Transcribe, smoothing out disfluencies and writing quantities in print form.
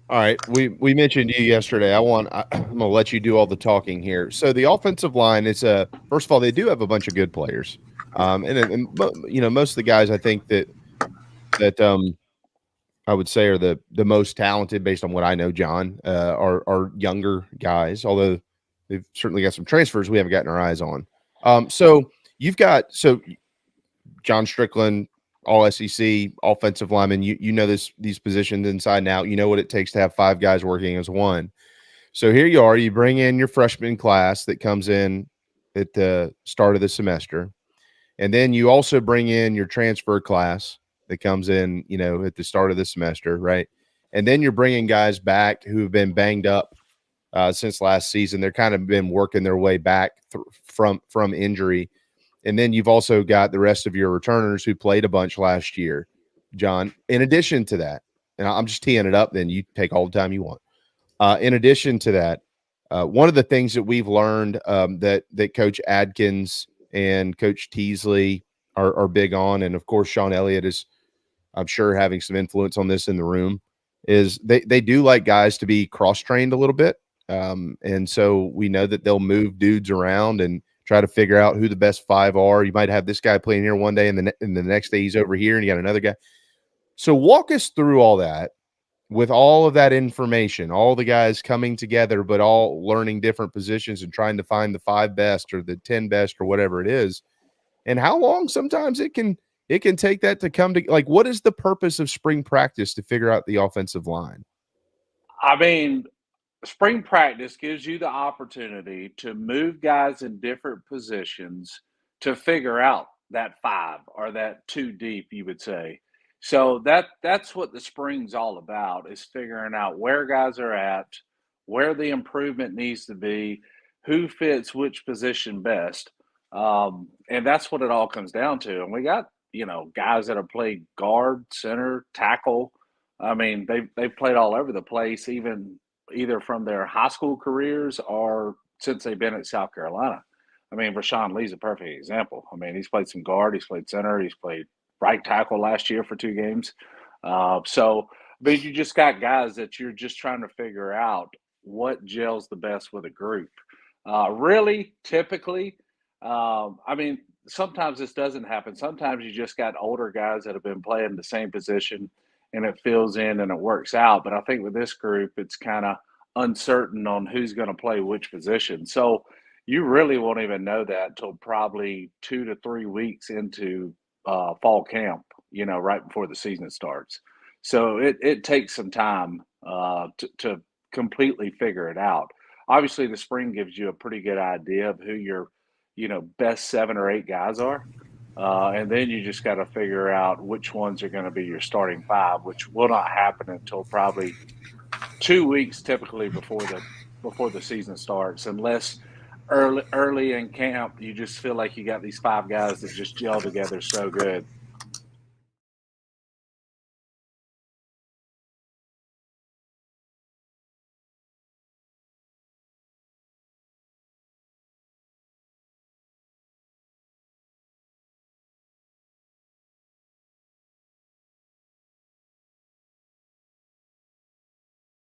All right, we mentioned you yesterday. I'm gonna let you do all the talking here. So the offensive line is first of all, they do have a bunch of good players, most of the guys I think that I would say are the most talented based on what I know. John are younger guys, although they've certainly got some transfers we haven't gotten our eyes on. So you've got John Strickland, all SEC offensive lineman. You know these positions inside and out. You know what it takes to have five guys working as one. So here you are. You bring in your freshman class that comes in at the start of the semester, and then you also bring in your transfer class that comes in, at the start of the semester, right? And then you're bringing guys back who have been banged up since last season. They're kind of been working their way back from injury. And then you've also got the rest of your returners who played a bunch last year, John. In addition to that, and I'm just teeing it up, then you take all the time you want. In addition to that, one of the things that we've learned that Coach Adkins and Coach Teasley are big on, and of course Sean Elliott is, I'm sure, having some influence on this in the room, is they do like guys to be cross trained a little bit, and so we know that they'll move dudes around and try to figure out who the best five are. You might have this guy playing here one day, and the next day he's over here, and you got another guy. So walk us through all that with all of that information, all the guys coming together, but all learning different positions and trying to find the five best or the 10 best or whatever it is. And how long sometimes it can take that to come to, like, what is the purpose of spring practice to figure out the offensive line? I mean, spring practice gives you the opportunity to move guys in different positions to figure out that five or that two deep, you would say. So that's what the spring's all about, is figuring out where guys are at, where the improvement needs to be, who fits which position best. And that's what it all comes down to. And we got, guys that have played guard, center, tackle. I mean, they've played all over the place, even either from their high school careers or since they've been at South Carolina. I mean, Rashawn Lee's a perfect example. I mean, he's played some guard, he's played center, he's played right tackle last year for 2 games. But you just got guys that you're just trying to figure out what gels the best with a group. Really, typically, I mean, sometimes this doesn't happen. Sometimes you just got older guys that have been playing the same position and it fills in and it works out. But I think with this group, it's kind of uncertain on who's going to play which position. So you really won't even know that until probably 2 to 3 weeks into fall camp, right before the season starts. So it takes some time to completely figure it out. Obviously, the spring gives you a pretty good idea of who your, best 7 or 8 guys are. And then you just got to figure out which ones are going to be your starting five, which will not happen until probably 2 weeks typically before the season starts, unless early in camp you just feel like you got these five guys that just gel together so good.